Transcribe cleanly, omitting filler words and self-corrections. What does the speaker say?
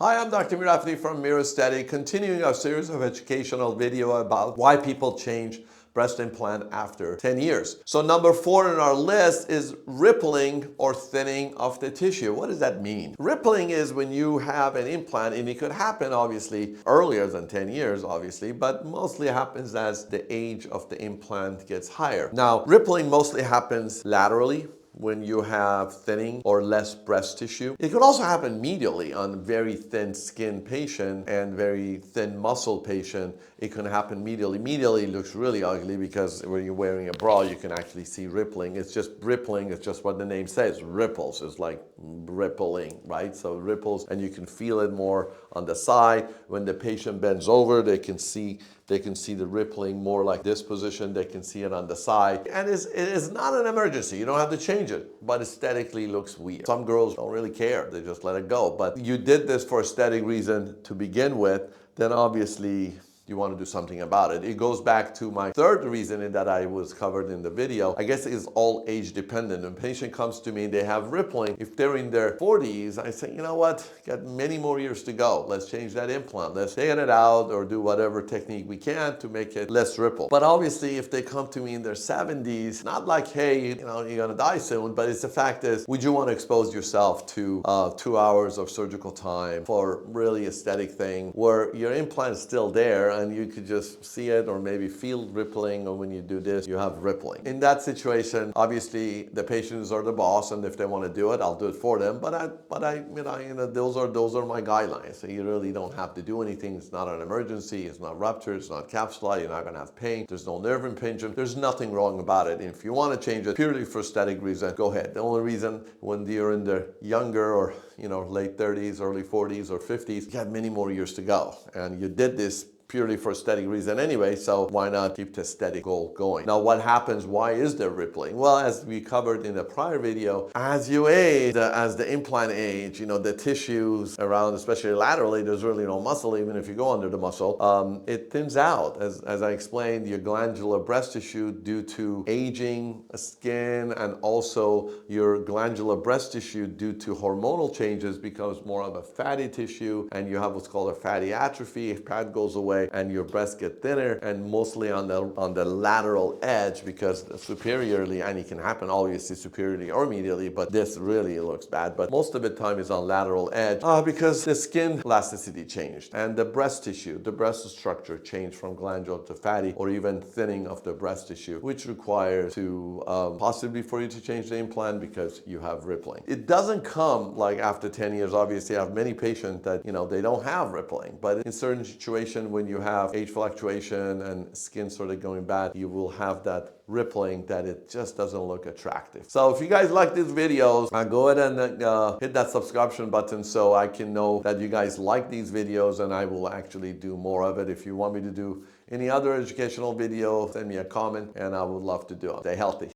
Hi, I'm Dr. Mira from Mira, continuing our series of educational video about why people change breast implant after 10 years. So number 4 in our list is rippling or thinning of the tissue. What does that mean? Rippling is when you have an implant, and it could happen obviously earlier than 10 years, obviously, but mostly happens as the age of the implant gets higher. Now, rippling mostly happens laterally, when you have thinning or less breast tissue. It could also happen medially on very thin skin patient and very thin muscle patient. It can happen medially. Medially looks really ugly because when you're wearing a bra, you can actually see rippling. It's just rippling. It's just what the name says, ripples. It's like rippling, right? So ripples, and you can feel it more on the side. When the patient bends over, they can see the rippling more like this position. They can see it on the side. And it is not an emergency. You don't have to change it, but aesthetically looks weird. Some girls don't really care. They just let it go. But you did this for aesthetic reason to begin with, then obviously you want to do something about it. It goes back to my third reason that I was covered in the video. I guess it's all age dependent. When a patient comes to me, they have rippling. If they're in their 40s, I say, you know what, got many more years to go. Let's change that implant. Let's take it out or do whatever technique we can to make it less ripple. But obviously, if they come to me in their 70s, not like, hey, you know, you're gonna die soon, but it's the fact is, would you want to expose yourself to 2 hours of surgical time for really aesthetic thing where your implant is still there and you could just see it or maybe feel rippling, or when you do this, you have rippling. In that situation, obviously the patients are the boss, and if they want to do it, I'll do it for them. But those are my guidelines. So you really don't have to do anything. It's not an emergency. It's not ruptured. It's not capsular. You're not going to have pain. There's no nerve impingement. There's nothing wrong about it. And if you want to change it purely for aesthetic reason, go ahead. The only reason when you're in the younger or late 30s, early 40s or 50s, you have many more years to go, and you did this purely for aesthetic reason anyway, so why not keep the aesthetic goal going? Now, what happens? Why is there rippling? Well, as we covered in a prior video, as you age, as the implant age, the tissues around, especially laterally, there's really no muscle, even if you go under the muscle, it thins out. As I explained, your glandular breast tissue, due to aging skin, and also your glandular breast tissue, due to hormonal changes, becomes more of a fatty tissue, and you have what's called a fatty atrophy. If fat goes away, and your breasts get thinner, and mostly on the lateral edge, because superiorly, and it can happen obviously superiorly or medially, but this really looks bad. But most of the time is on lateral edge because the skin elasticity changed, and the breast tissue, the breast structure changed from glandular to fatty, or even thinning of the breast tissue, which requires to possibly for you to change the implant because you have rippling. It doesn't come like after 10 years. Obviously, I have many patients that they don't have rippling, but in certain situations when you have age fluctuation and skin sort of going bad, you will have that rippling that it just doesn't look attractive. So if you guys like these videos, go ahead and hit that subscription button so I can know that you guys like these videos, and I will actually do more of it. If you want me to do any other educational video, send me a comment and I would love to do it. Stay healthy.